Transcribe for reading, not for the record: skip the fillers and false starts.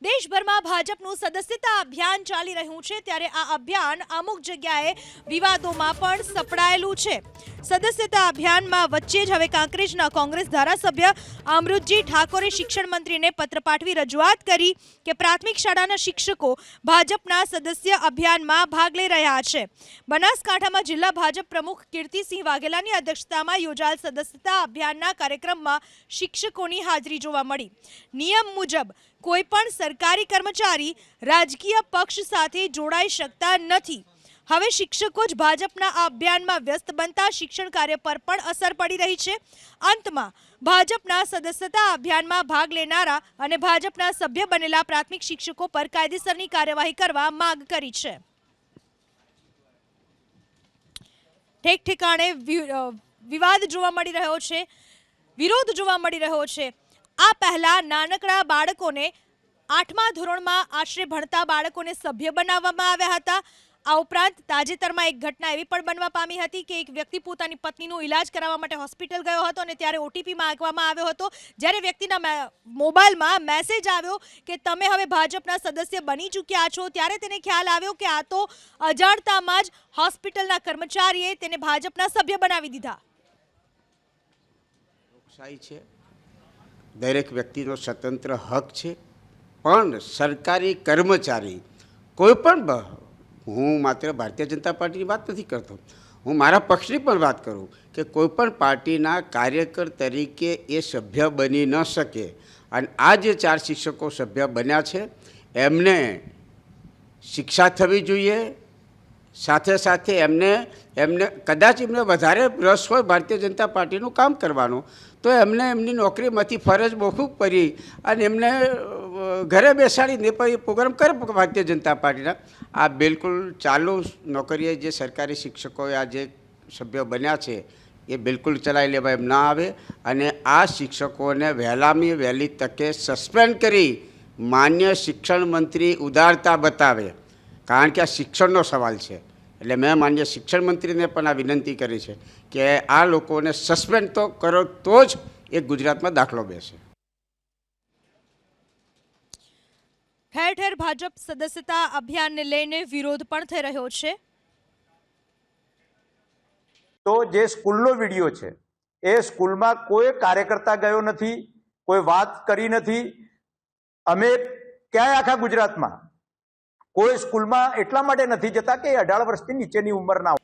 દેશભરમાં ભાજપનું સદસ્યતા અભિયાન ચાલી રહ્યું છે ત્યારે આ અભિયાન અમુક જગ્યાએ વિવાદોમાં પણ સપડાયેલું છે। સદસ્યતા અભિયાનમાં વચ્ચે જ હવે કાંકરેજના કોંગ્રેસ ધારાસભ્ય અમૃતજી ઠાકોરે શિક્ષણ મંત્રીને પત્ર પાઠવી રજૂઆત કરી કે પ્રાથમિક શાળાના શિક્ષકો ભાજપના સદસ્ય અભિયાનમાં ભાગ લઈ રહ્યા છે। બનાસકાંઠામાં જિલ્લા ભાજપ પ્રમુખ કીર્તિસિંહ વાઘેલાની અધ્યક્ષતામાં યોજાયેલ સદસ્યતા અભિયાનના કાર્યક્રમમાં શિક્ષકોની હાજરી જોવા મળી। નિયમ મુજબ કોઈપણ સરકારી કર્મચારી રાજકીય પક્ષ સાથે જોડાઈ શકતા નથી। હવે શિક્ષકો જ ભાજપના આ અભિયાનમાં વ્યસ્ત બનતા શિક્ષણ કાર્ય પર પણ અસર પડી રહી છે। અંતમાં ભાજપના સદસ્યતા અભિયાનમાં ભાગ લેનારા અને ભાજપના સભ્ય બનેલા પ્રાથમિક શિક્ષકો પર કાયદેસરની કાર્યવાહી કરવા માંગ કરી છે। ઠેક ઠેકાણે વિવાદ જોવા મળી રહ્યો છે, વિરોધ જોવા મળી રહ્યો છે। આ પહેલા નાનકડા બાળકોને 8મા ધોરણમાં આશરે ભણતા બાળકોને સભ્ય બનાવવામાં આવ્યા હતા। આ ઉપરાંત તાજેતરમાં એક ઘટના એવી પણ બનવા પામી હતી કે એક વ્યક્તિ પોતાની પત્નીનો ઇલાજ કરાવવા માટે હોસ્પિટલ ગયો હતો અને ત્યારે ઓટીપી માંગવામાં આવ્યો હતો। જ્યારે વ્યક્તિના મોબાઈલમાં મેસેજ આવ્યો કે તમે હવે ભાજપના સદસ્ય બની ચૂક્યા છો, ત્યારે તેને ખ્યાલ આવ્યો કે આ તો અજાણતામાં જ હોસ્પિટલના કર્મચારીએ તેને ભાજપના સભ્ય બનાવી દીધા। દરેક વ્યક્તિનો સ્વતંત્ર હક છે, પણ સરકારી કર્મચારી કોઈ પણ, હું માત્ર ભારતીય જનતા પાર્ટીની વાત નથી કરતો, હું મારા પક્ષની પણ વાત કરું કે કોઈ પણ પાર્ટીના કાર્યકર તરીકે એ સભ્ય બની ન શકે। અને આ જે 4 શિક્ષકો સભ્ય બન્યા છે એમને શિક્ષા થવી જોઈએ। સાથે સાથે એમને કદાચ એમને વધારે રસ હોય ભારતીય જનતા પાર્ટીનું કામ કરવાનું, તો એમને એમની નોકરીમાંથી ફરજ મોકૂફ કરી અને એમને ઘરે બેસાડીને પ્રોગ્રામ કરે ભારતીય જનતા પાર્ટીના। આ બિલકુલ ચાલુ નોકરીએ જે સરકારી શિક્ષકોએ આ જે સભ્યો બન્યા છે એ બિલકુલ ચલાવી લેવા એમ ના આવે અને આ શિક્ષકોને વહેલામાં વહેલી તકે સસ્પેન્ડ કરી માન્ય શિક્ષણ મંત્રી ઉદારતા બતાવે, કારણ કે આ શિક્ષણનો સવાલ છે। એટલે મેં માન્ય શિક્ષણ મંત્રીને પણ આ વિનંતી કરી છે કે આ લોકોને સસ્પેન્ડ તો કરો તો જ એ ગુજરાતમાં દાખલો બેસે। ઠેર ઠેર ભાજપ સદસ્યતા અભિયાનને લઈને વિરોધ પણ થઈ રહ્યો છે। તો જે સ્કૂલનો વિડીયો છે એ સ્કૂલમાં કોઈ કાર્યકર્તા ગયો નથી, કોઈ વાત કરી નથી। અમે ક્યાંય આખા ગુજરાતમાં કોઈ સ્કૂલમાં એટલા માટે નથી જતા કે 18 વર્ષથી નીચેની ઉંમરના